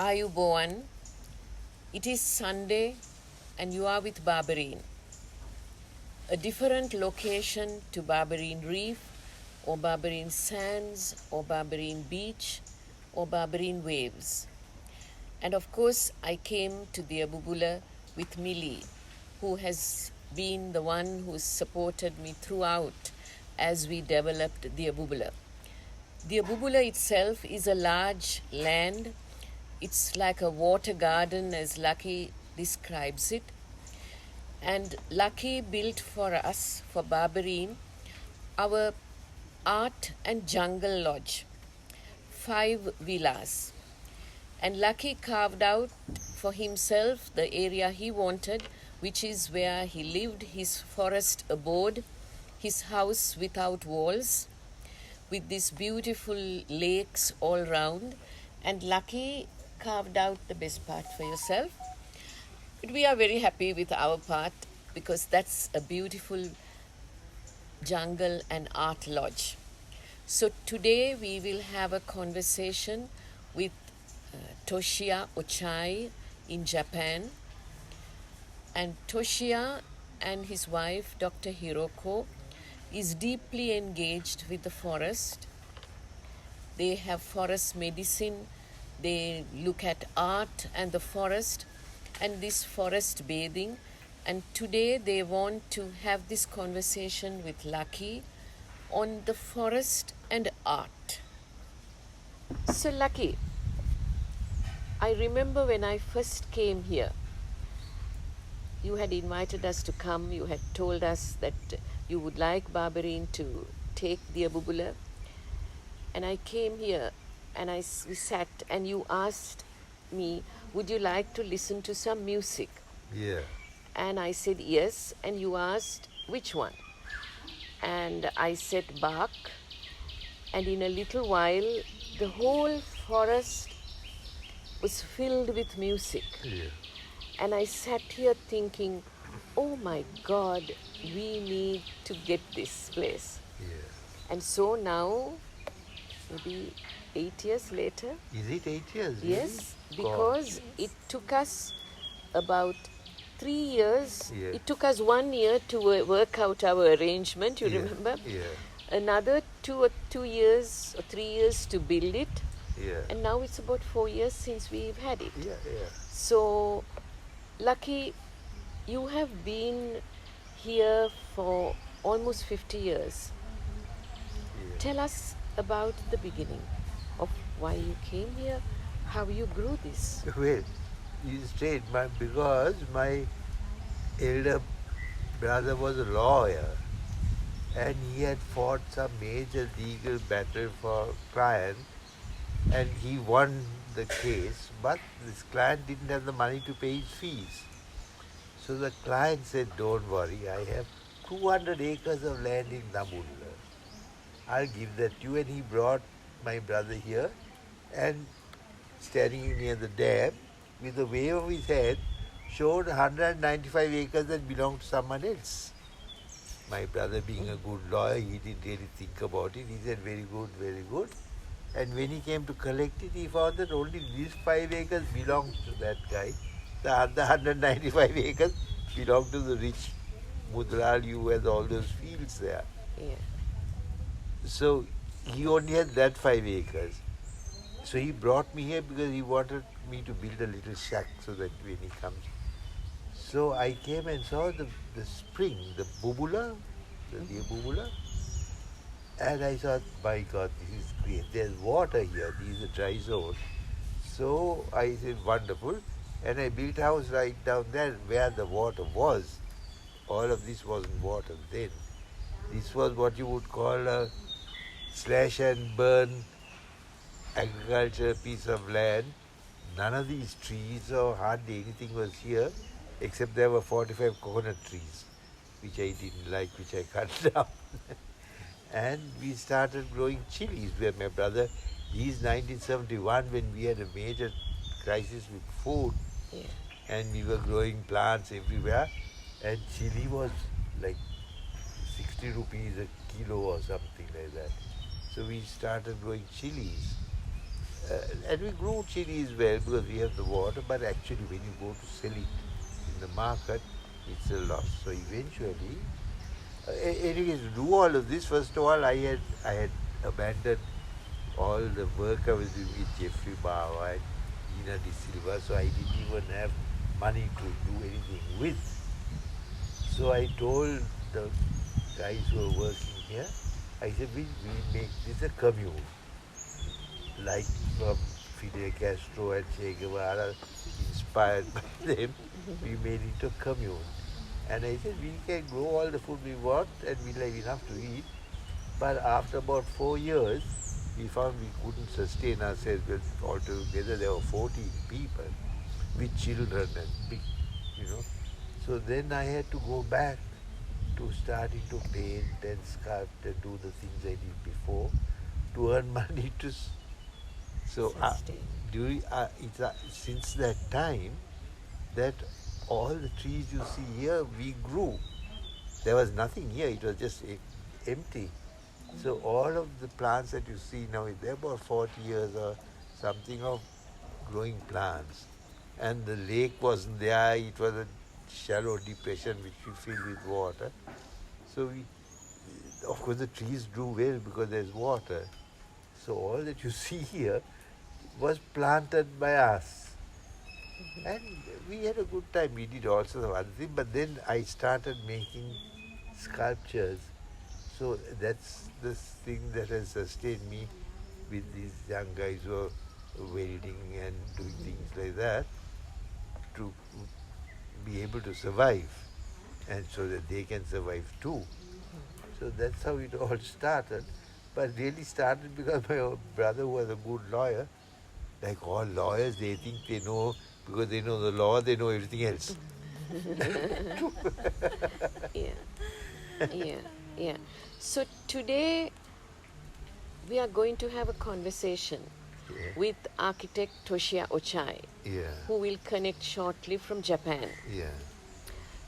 Ayubowan. It is Sunday and you are with Barberine. A different location to Barberine Reef or Barberine Sands or Barberine Beach or Barberine Waves. And of course, I came to the Abugula with Millie, who has been the one who supported me throughout as we developed the Abugula. The Abugula itself is a large land. It's like a water garden, as Lucky describes it. And Lucky built for us, for Barberine, our art and jungle lodge, 5 villas. And Lucky carved out for himself the area he wanted, which is where he lived, his forest abode, his house without walls, with these beautiful lakes all round. And Lucky carved out the best part for yourself. But we are very happy with our part because that's a beautiful jungle and art lodge. So today we will have a conversation with Toshiya Ochai in Japan. And Toshiya and his wife, Dr. Hiroko, is deeply engaged with the forest. They have forest medicine. They look at art and the forest and this forest bathing. And today they want to have this conversation with Lucky on the forest and art. So Lucky, I remember when I first came here, you had invited us to come. You had told us that you would like Barberine to take the Abugula. And I came here and we sat and you asked me, would you like to listen to some music? Yeah. And I said yes. And you asked which one? And I said Bach. And in a little while, the whole forest was filled with music. Yeah. And I sat here thinking, oh my God, we need to get this place. Yeah. And so now, maybe 8 years later. Is it 8 years? Yes, really? because God. it took us about 3 years. Yeah. It took us 1 year to work out our arrangement, you remember? Yeah. Another 2 years or 3 years to build it. Yeah. And now it's about 4 years since we've had it. Yeah, yeah. So, Lucky, you have been here for almost 50 years. Yeah. Tell us about the beginning of why you came here, how you grew this. Well, you straight, because my elder brother was a lawyer and he had fought some major legal battle for client and he won the case, but this client didn't have the money to pay his fees. So the client said, don't worry, I have 200 acres of land in Namula. I'll give that to you. And he brought my brother here and standing near the dam with a wave of his hand showed 195 acres that belonged to someone else. My brother being a good lawyer, he didn't really think about it. He said, very good, very good. And when he came to collect it, he found that only these 5 acres belonged to that guy. The other 195 acres belonged to the rich Mudral who has all those fields there. Yeah. So he only had that 5 acres. So he brought me here because he wanted me to build a little shack so that when he comes. So I came and saw the spring, the bubula, the bubula. And I thought, my God, this is great. There's water here. This is a dry zone. So I said, wonderful. And I built a house right down there where the water was. All of this wasn't water then. This was what you would call a slash and burn agriculture piece of land. None of these trees or hardly anything was here, except there were 45 coconut trees, which I didn't like, which I cut down. And we started growing chilies where my brother, he's 1971 when we had a major crisis with food. Yeah. And we were growing plants everywhere. And chili was like 60 rupees a kilo or something like that. So we started growing chilies. And we grew chilies well because we have the water, but actually when you go to sell it in the market, it's a loss. So eventually, anyways, to do all of this, first of all, I had abandoned all the work I was doing with Jeffrey Bawa and Gina De Silva, so I didn't even have money to do anything with. So I told the guys who were working here, I said, we make this a commune, like from Fidel Castro and Che Guevara, inspired by them, we made it a commune. And I said, we can grow all the food we want and we'll have enough to eat. But after about 4 years, we found we couldn't sustain ourselves because altogether there were 14 people with children and big, you know. So then I had to go back to starting to paint and sculpt and do the things I did before to earn money to. So Sustain. since that time, that all the trees you see here, we grew. There was nothing here; it was just empty. So all of the plants that you see now, they're about 40 years or something of growing plants. And the lake wasn't there; it was a shallow depression which we filled with water. So of course, the trees grew well because there's water. So all that you see here was planted by us. And we had a good time. We did all sorts of other things, but then I started making sculptures. So that's the thing that has sustained me with these young guys who are welding and doing things like that to be able to survive and so that they can survive too. So that's how it all started. But really started because my brother was a good lawyer. Like all lawyers, they think they know, because they know the law, they know everything else. Yeah, yeah, yeah. So today we are going to have a conversation Yeah, with architect Toshiya Ochai, yeah, who will connect shortly from Japan. yeah,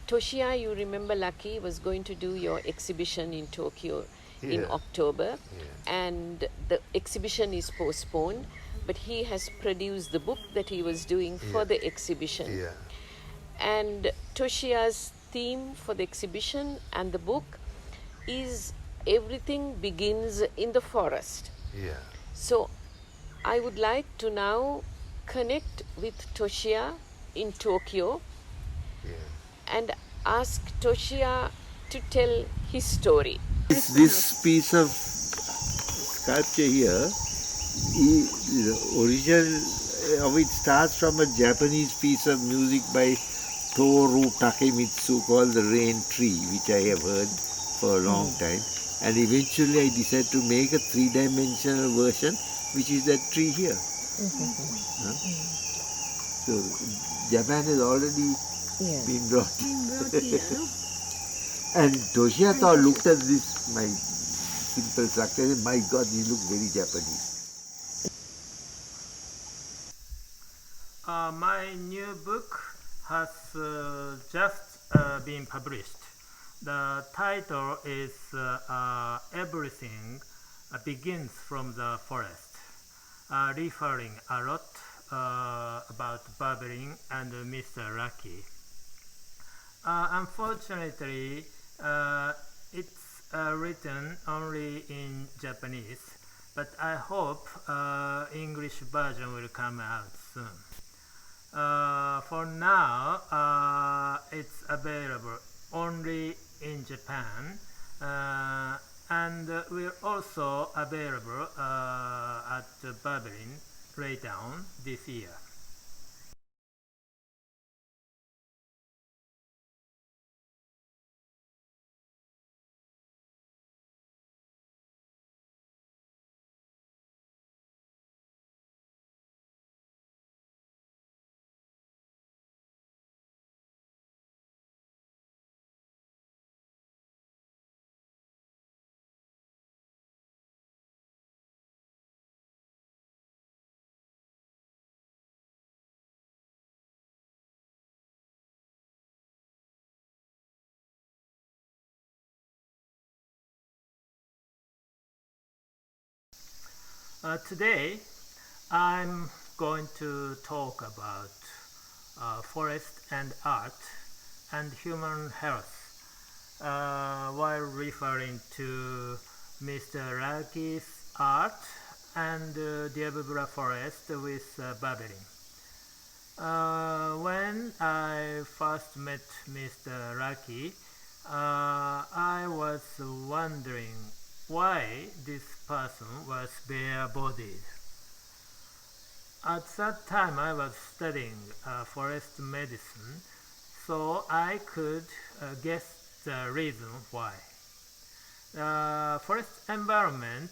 Toshiya, you remember Lucky was going to do your exhibition in Tokyo in yeah, October, yeah, and the exhibition is postponed, but he has produced the book that he was doing for yeah, the exhibition. yeah, And Toshiya's theme for the exhibition and the book is everything begins in the forest. yeah, So I would like to now connect with Toshiya in Tokyo yeah. and ask Toshiya to tell his story. This piece of sculpture here, the origin of it starts from a Japanese piece of music by Toru Takemitsu called The Rain Tree, which I have heard for a long time. And eventually I decided to make a three-dimensional version, which is that tree here. Huh? So Japan has already been brought. And Toshiya looked at this, my simple structure, and said, my God, these look very Japanese. My new book has just been published. The title is Everything Begins from the Forest, referring a lot about Berberine and Mr. Lucky. Unfortunately, it's written only in Japanese, but I hope English version will come out soon. For now, it's available only in Japan, and will also available at Berlin later on this year. Today, I'm going to talk about forest and art and human health while referring to Mr. Raki's art and the Abugula forest with Babelin. When I first met Mr. Raki, I was wondering why this person was bare-bodied. At that time, I was studying forest medicine, so I could guess the reason why. Forest environment,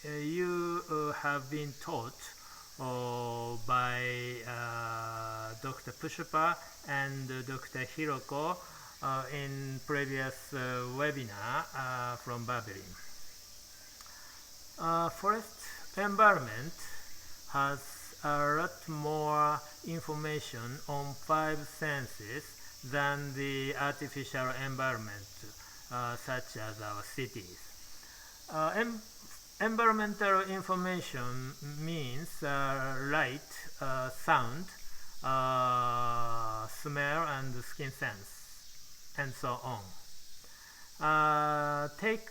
you have been taught by Dr. Pushpa and Dr. Hiroko in previous webinar from Babylon. Forest environment has a lot more information on five senses than the artificial environment such as our cities. Environmental information means light, sound, smell and skin sense, and so on. Take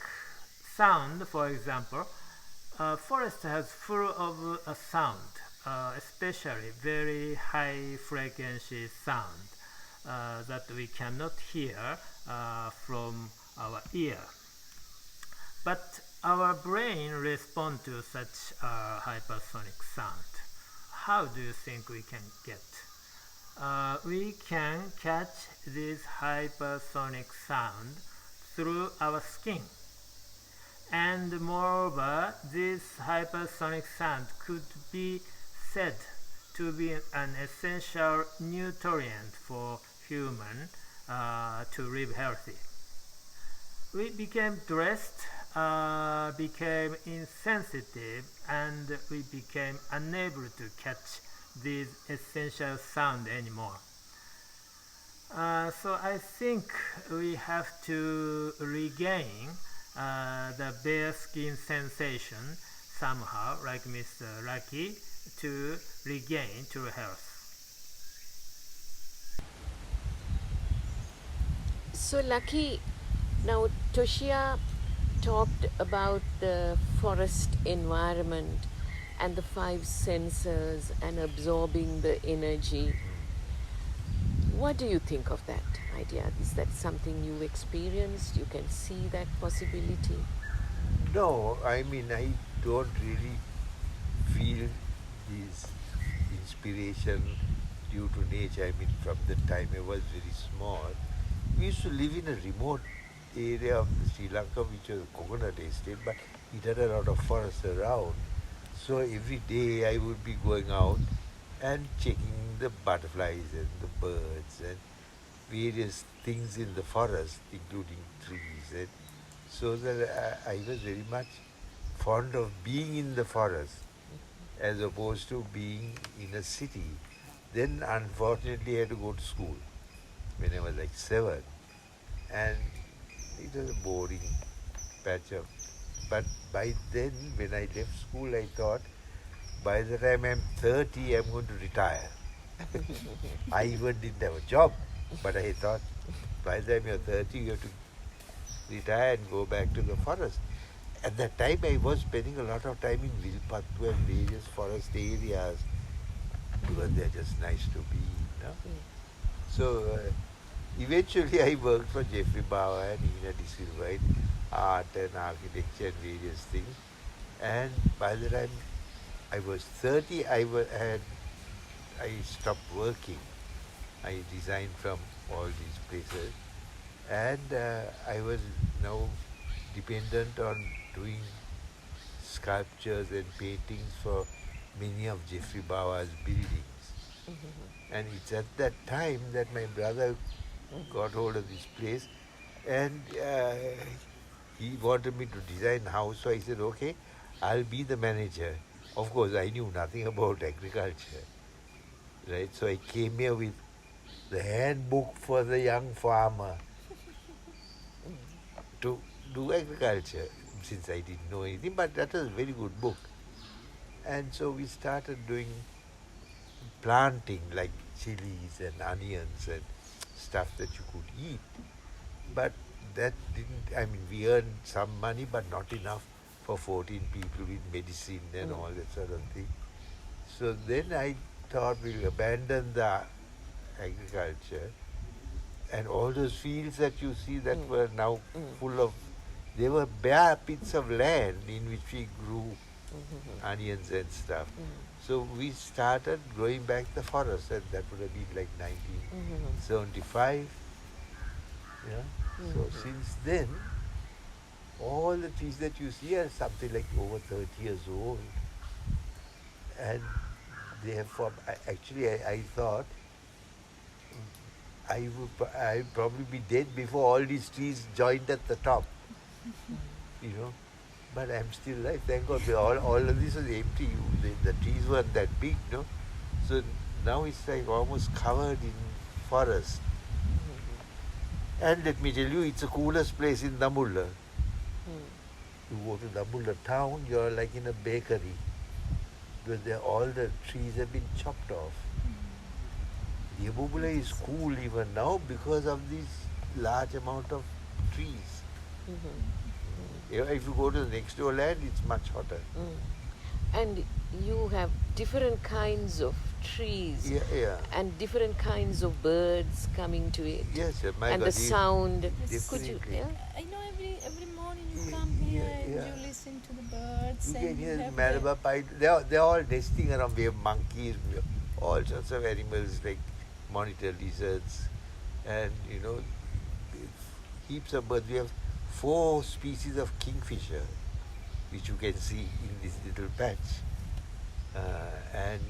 sound for example. Forest has full of sound, especially very high frequency sound that we cannot hear from our ear. But our brain responds to such hypersonic sound. How do you think we can get? We can catch this hypersonic sound through our skin. And moreover, this hypersonic sound could be said to be an essential nutrient for human to live healthy. We became stressed, became insensitive, and we became unable to catch these essential sound anymore. So I think we have to regain the bare skin sensation somehow, like Mr. Lucky, to regain true health. So, Lucky, now Toshiya talked about the forest environment and the five sensors and absorbing the energy. What do you think of that idea? Is that something you experienced? You can see that possibility? No, I mean, I don't really feel this inspiration due to nature. I mean, from the time I was very small, we used to live in a remote area of Sri Lanka, which was a coconut estate, but it had a lot of forest around. So every day I would be going out and checking the butterflies and the birds and various things in the forest, including trees. And so that I was very much fond of being in the forest as opposed to being in a city. Then unfortunately I had to go to school when I was like 7, and it was a boring patch of. But by then, when I left school, I thought by the time I'm 30, I'm going to retire. I even didn't have a job, but I thought by the time you're 30, you have to retire and go back to the forest. At that time, I was spending a lot of time in Vilpattu and various forest areas because they're just nice to be, you know. So eventually, I worked for Jeffrey Bauer and Ina De Silva in art and architecture and various things. And by the time I was 30, I stopped working. I resigned from all these places, and I was now dependent on doing sculptures and paintings for many of Jeffrey Bauer's buildings. And it's at that time that my brother got hold of this place, and he wanted me to design a house. So I said, okay, I'll be the manager. Of course, I knew nothing about agriculture, right? So I came here with the handbook for the young farmer to do agriculture, since I didn't know anything, but that was a very good book. And so we started doing planting like chilies and onions and stuff that you could eat. But that didn't, I mean, we earned some money, but not enough for 14 people with medicine and all that sort of thing. So then I thought we'll abandon the agriculture, and all those fields that you see that were now full of, they were bare pits of land in which we grew onions and stuff. So we started growing back the forest, and that would have been like 1975. Yeah. So since then, all the trees that you see are something like over 30 years old, and they have formed. I thought I'd probably be dead before all these trees joined at the top, you know. But I'm still alive, thank God. All of this was empty. The trees weren't that big, no. So now it's like almost covered in forest. And let me tell you, it's the coolest place in Dambulla. You go to Dambulla town, you're like in a bakery, because all the trees have been chopped off. The Abugula is cool even now because of this large amount of trees. If you go to the next door land, it's much hotter. And you have different kinds of trees and different kinds of birds coming to it. Yes, my and God, the sound. Could you? definitely. Yeah? I know every morning you come here and you listen to the birds. You and can you hear have Malabar pine. They're all nesting around. We have monkeys, we have all sorts of animals like monitor lizards, and heaps of birds. We have 4 species of kingfisher, which you can see in this little patch, and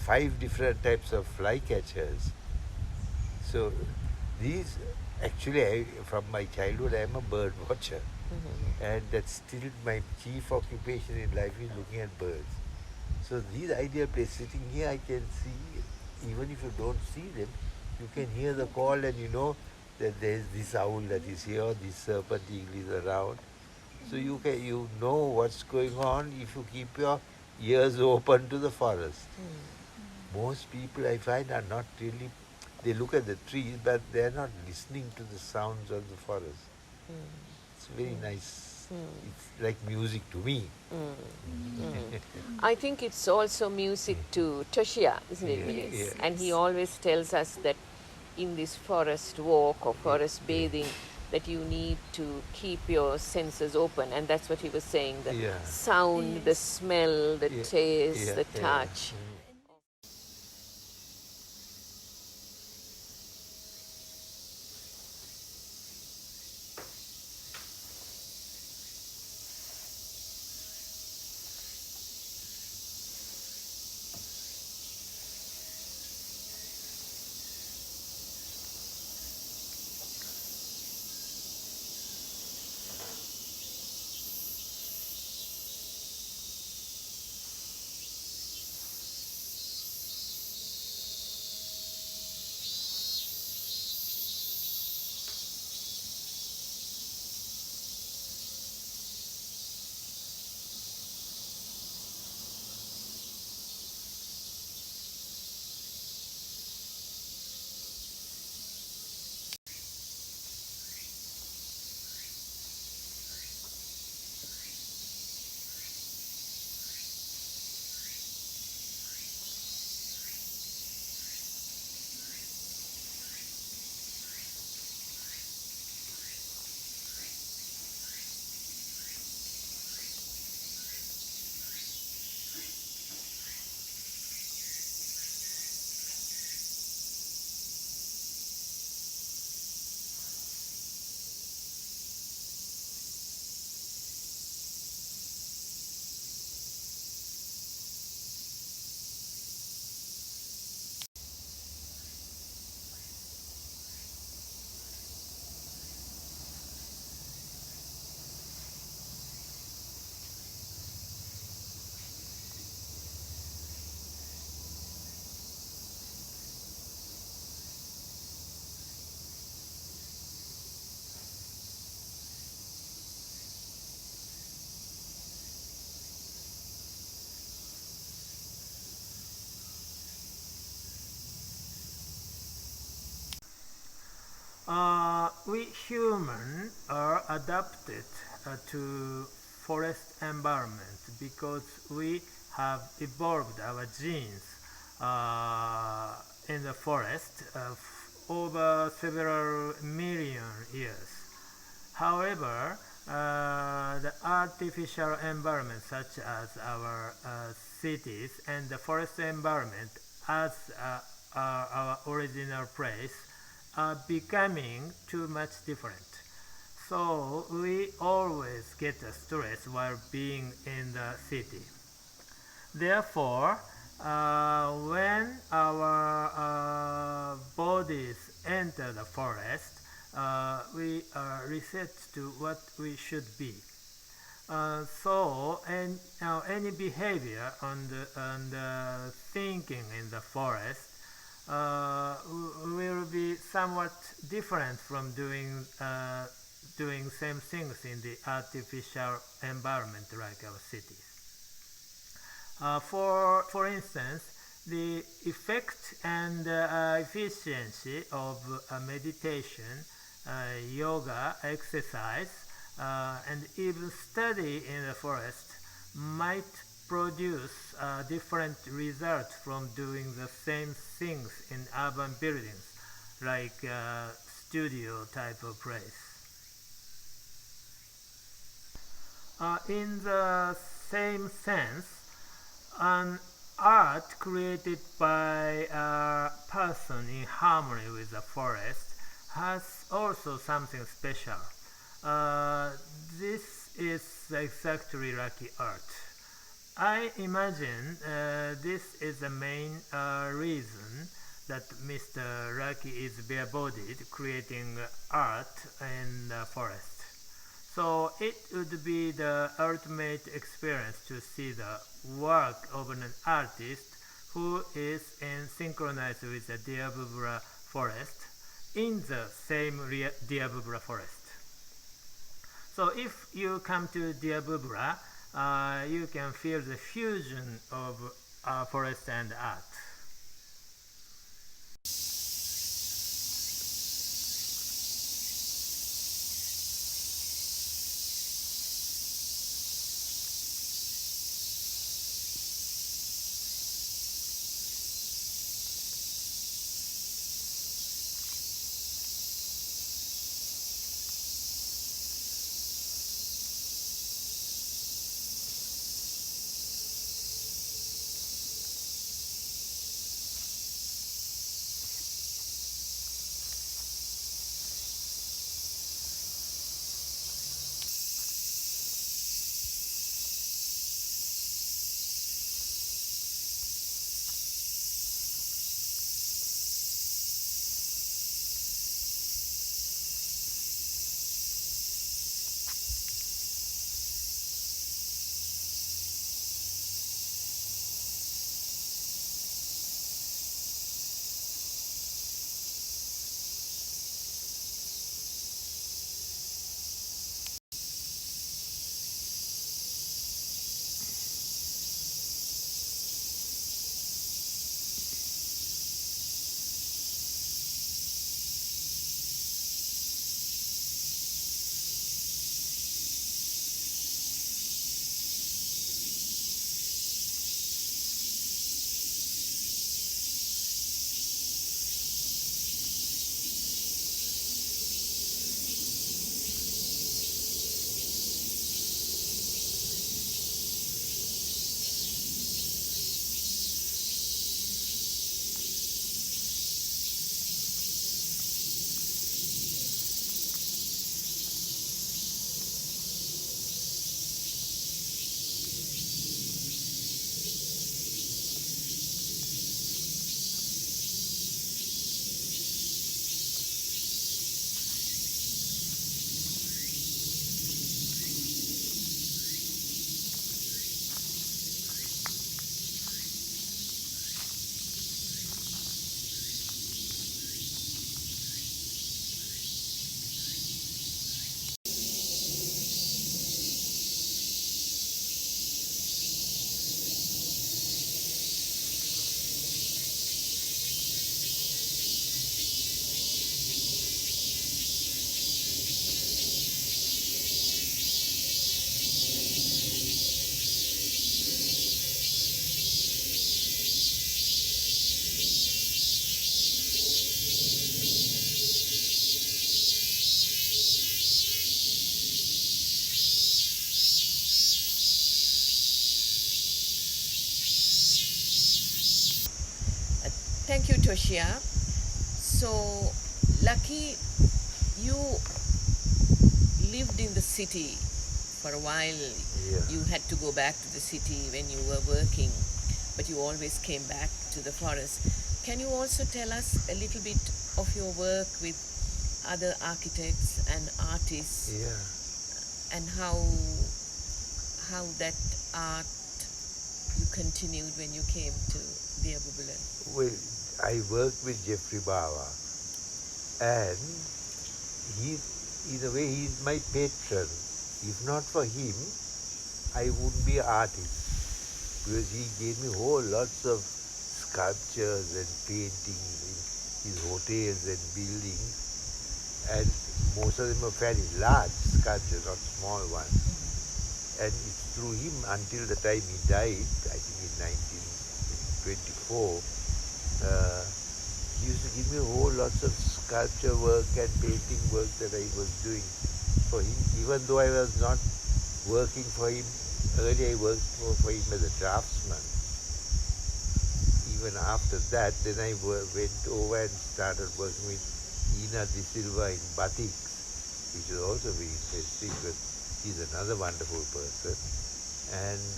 5 different types of flycatchers. So these actually, from my childhood, I am a bird watcher, and that's still my chief occupation in life is looking at birds. So these ideal places, sitting here, I can see, even if you don't see them, you can hear the call, and you know that there is this owl that is here, this serpent eagle is around. So you know what's going on if you keep your ears open to the forest. Most people, I find, are not really, they look at the trees, but they are not listening to the sounds of the forest. It's very nice. It's like music to me. I think it's also music to Toshiya, isn't it? Yes. And he always tells us that in this forest walk or forest bathing, that you need to keep your senses open, and that's what he was saying, the sound, the smell, the taste, the touch. we humans are adapted to forest environment because we have evolved our genes in the forest over several million years. However, the artificial environment such as our cities and the forest environment as our original place are becoming too much different. So we always get stress while being in the city. Therefore, when our bodies enter the forest, we are reset to what we should be. Any behavior on the thinking in the forest will be somewhat different from doing same things in the artificial environment like our cities. For instance, the effect and efficiency of meditation, yoga, exercise, and even study in the forest might produce different results from doing the same things in urban buildings, like studio type of place. In the same sense, an art created by a person in harmony with the forest has also something special. This is exactly lucky art. I imagine this is the main reason that Mr. Lucky is bare-bodied creating art in the forest. So it would be the ultimate experience to see the work of an artist who is synchronized with the Diabubra forest in the same Diabubra forest. So if you come to Diabubra, you can feel the fusion of forest and art. Toshiya. So, Lucky, you lived in the city for a while. Yeah. You had to go back to the city when you were working, but you always came back to the forest. Can you also tell us a little bit of your work with other architects and artists Yeah. and how that art you continued when you came to the Abugula? Well, I worked with Jeffrey Bawa, and he's, in a way, he's my patron. If not for him, I wouldn't be an artist, because he gave me whole lots of sculptures and paintings in his hotels and buildings, and most of them are fairly large sculptures, not small ones. And it's through him until the time he died, I think in 1924, he used to give me whole lots of sculpture work and painting work that I was doing for him, even though I was not working for him. Earlier I worked for him as a draftsman. Even after that, then I went over and started working with Ina De Silva in batiks, which was also very interesting because she's another wonderful person. And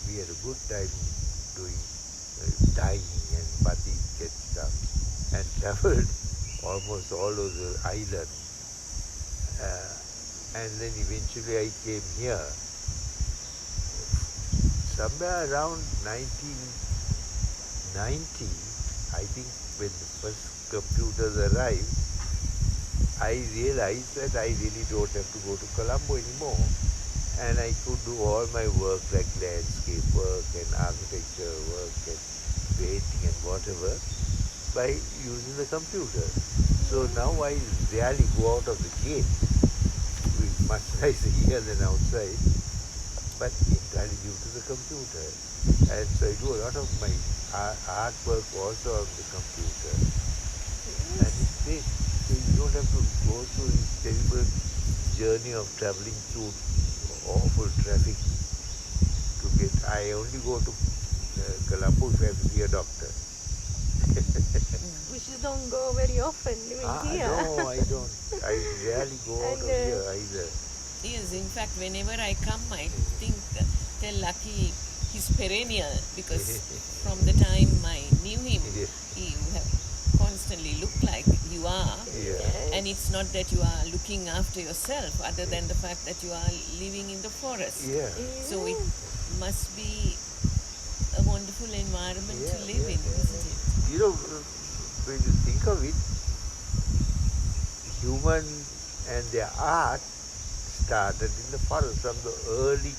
we had a good time doing dyeing and batik and stuff, and traveled almost all over the island. And then eventually I came here. Somewhere around 1990, I think, when the first computers arrived, I realized that I really don't have to go to Colombo anymore, and I could do all my work like landscape work and architecture work and painting and whatever by using the computer. So now I rarely go out of the gate. It's much nicer here than outside, but entirely due to the computer. And so I do a lot of my artwork also on the computer. And it's great. So you don't have to go through this terrible journey of traveling through awful traffic to get. I only go to Colombo if I have to see a doctor. Which you don't go very often living here. No, I don't. I rarely go out of here either. Yes, in fact, whenever I come, I think, tell Lucky he's perennial, because from the time I knew him, he have constantly looked like you are. Yeah. And it's not that you are looking after yourself, other than the fact that you are living in the forest. Yeah. So it must be a wonderful environment to live in, isn't it? You know, when you think of it, human and their art started in the forest, from the early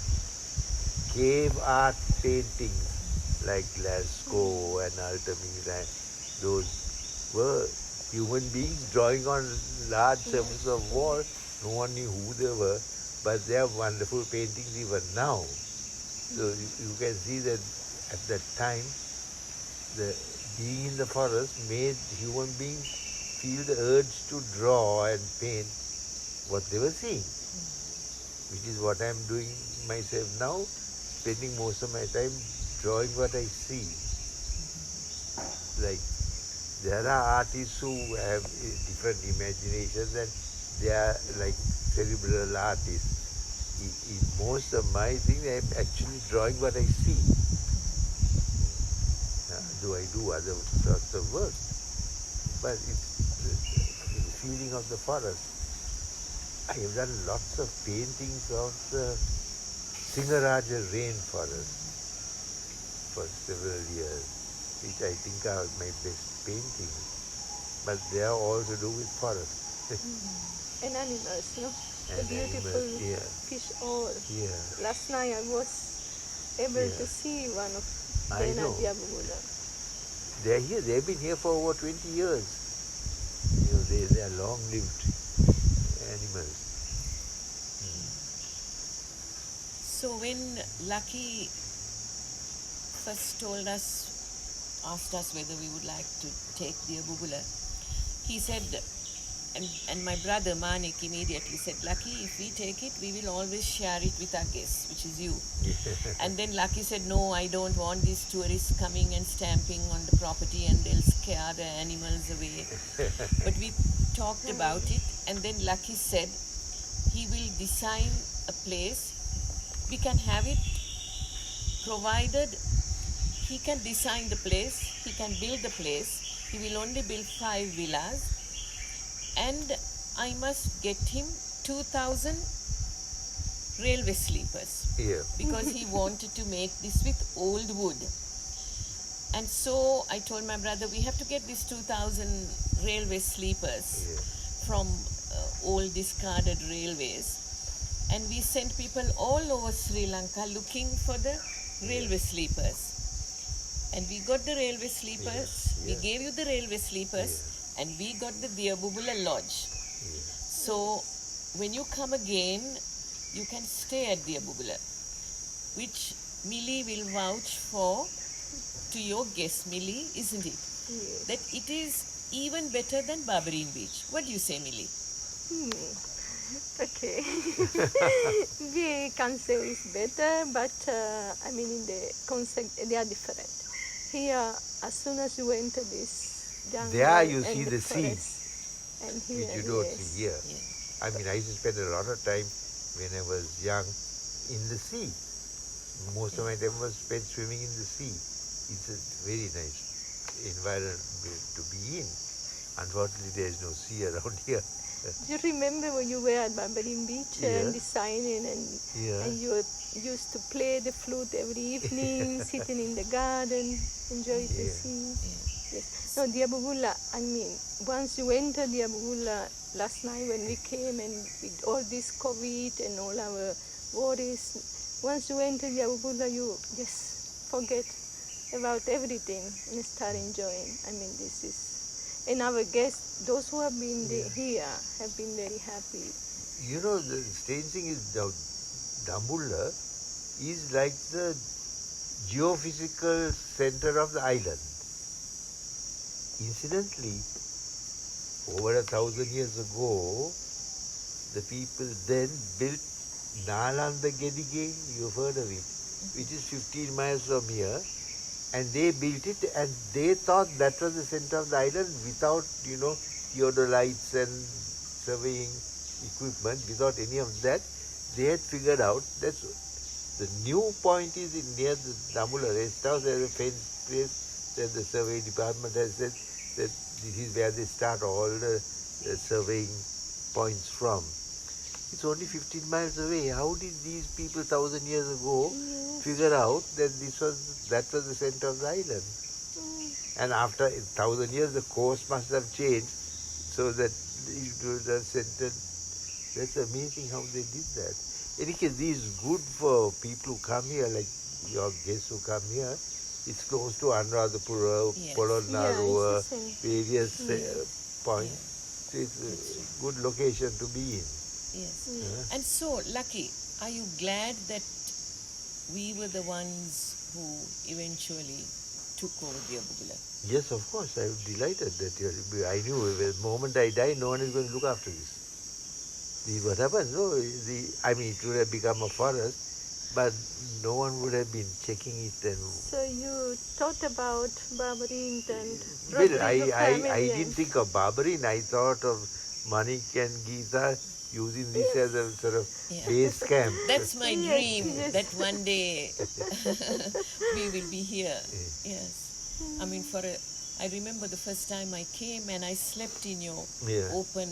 cave art paintings like Lascaux and Altamira. Those were human beings drawing on large surfaces of wall. No one knew who they were, but they are wonderful paintings even now. So you can see that at that time, the being in the forest made human beings feel the urge to draw and paint what they were seeing, which is what I'm doing myself now, spending most of my time drawing what I see. Like, there are artists who have different imaginations, and they are like cerebral artists. In most of my things, I'm actually drawing what I see. Though I do other sorts of work, but it's the feeling of the forest. I have done lots of paintings of the Singaraja rainforest for several years, which I think are my best paintings, but they are all to do with forest. And animals, no? And The beautiful animals, fish all. yeah. Last night I was able to Yeah. see one of I them know. at the Abugula. They're here. They've been here for over 20 years. You know, they are long-lived animals. So when Lucky first asked us whether we would like to take the Abugula, he said and my brother Manik immediately said, Lucky, if we take it, we will always share it with our guests, which is you. And then Lucky said, no, I don't want these tourists coming and stamping on the property and they'll scare the animals away. But we talked about it, and then Lucky said he will design a place. We can have it provided he can design the place, he can build the place. He will only build 5 villas, and I must get him 2,000 railway sleepers. Yeah. Because he wanted to make this with old wood. And so I told my brother, we have to get these 2,000 railway sleepers from old discarded railways. And we sent people all over Sri Lanka looking for the railway sleepers. And we got the railway sleepers, we gave you the railway sleepers, and we got the Abugula lodge. So when you come again, you can stay at the Abugula, which Millie will vouch for to your guest, Millie, isn't it? Yes. That it is even better than Barberine Beach. What do you say, Millie? Okay. We can say it's better, but I mean in the concept they are different. Here, as soon as you enter this jungle, There you and see the sea, forest, and here, which you don't yes. see here. Yeah. I mean, I used to spend a lot of time when I was young in the sea. Most of my time was spent swimming in the sea. It's a very nice environment to be in. Unfortunately, there is no sea around here. Do you remember when you were at Barberine Beach and designing, and you used to play the flute every evening, sitting in the garden, enjoy the sea? Yes. No, the Abugula, I mean, once you enter the Abugula, last night when we came and with all this COVID and all our worries, once you enter the Abugula, you just forget about everything and start enjoying. I mean, this is, and our guests, those who have been here, have been very happy. You know, the strange thing is Dambulla is like the geophysical center of the island. Incidentally, over 1,000 years ago, the people then built Nalanda Gedige, you've heard of it, which is 15 miles from here, and they built it and they thought that was the center of the island without, you know, theodolites and surveying equipment, without any of that. They had figured out that the new point is in near the Dambulla rest house. There's a fenced place that the survey department has said that this is where they start all the surveying points from. It's only 15 miles away. How did these people 1,000 years ago figure out that that was the center of the island? And after 1,000 years, the course must have changed so that it was a center. That's amazing how they did that. Any case, this is good for people who come here, like your guests who come here. It's close to Anuradhapura, Polonnaruwa, various points. So it's a good location to be in. Yes. And so, Lucky, are you glad that we were the ones who eventually took over the Abugula? Yes, of course. I'm delighted that I knew the moment I die, no one is going to look after this. What happened? No, I mean, it would have become a forest, but no one would have been checking it. And So you thought about Barberine and well, I didn't think of Barberine. I thought of Manik and Geeta using this as a sort of base camp. That's my dream, that one day we will be here. Yes. I mean, I remember the first time I came and I slept in your open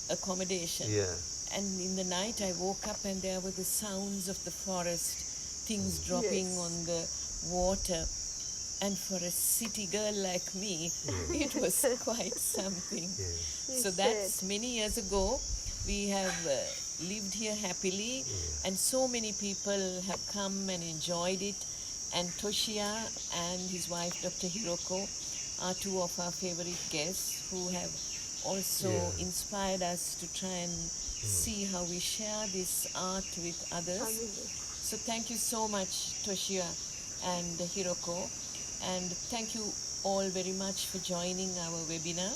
accommodation. And in the night I woke up and there were the sounds of the forest, things dropping on the water. And for a city girl like me, it was quite something. So that's many years ago. We have lived here happily, and so many people have come and enjoyed it. And Toshiya and his wife, Dr. Hiroko, are two of our favorite guests who have also inspired us to try and see how we share this art with others. So thank you so much, Toshiya and Hiroko. And thank you all very much for joining our webinar.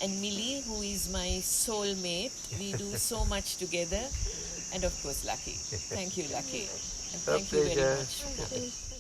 and Millie, who is my soulmate. We do so much together. And of course, Lucky. Thank you, Lucky. And A thank you very pleasure. much. Thank you.